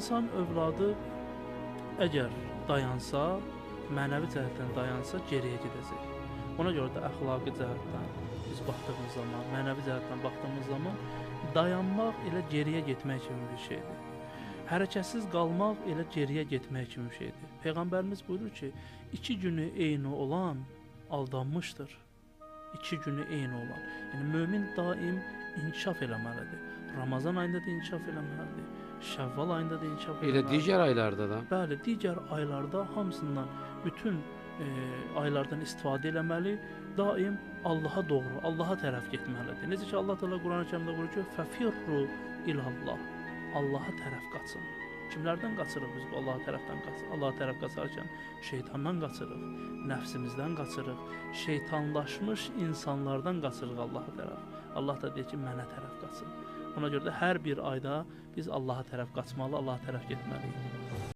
insan övladı əgər dayansa, mənəvi cəhətdən dayansa, geriyə gedəcək. Ona görə də əxlaqi cəhətdən biz baxdığımız zaman, mənəvi cəhətdən baxdığımız zaman dayanmaq elə geriyə getmək kimi bir şeydir. Hərəkətsiz qalmaq elə geriyə getmək kimi bir şeydir. Peyğəmbərimiz buyurur ki, 2 günü eyni olan aldanmışdır. 2 günü eyni olan. Yəni mömin daim inkişaf eləməlidir. Ramazan ayında da inkişaf eləməlidir. Şəvval ayında da inkişaf eləməlidir. Elə digər aylarda da. Bəli, digər aylarda hamısından, bütün aylardan istifadə eləməli, daim Allaha doğru, Allaha tərəf getməlidir. Necə ki Allah Teala Quran-ı Kərimdə buyurur ki, "Fəfirru ilallah." Allaha tərəf qaçın. Kimlərdən qaçırıq biz bu Allaha tərəfdən qaçırıq? Allaha tərəf qaçarkən şeytandan qaçırıq, nəfsimizdən qaçırıq, şeytanlaşmış insanlardan qaçırıq Allaha tərəf. Allah da deyir ki, mənə tərəf qaçın. Ona görə də hər bir ayda biz Allaha tərəf qaçmalı, Allaha tərəf getməliyik.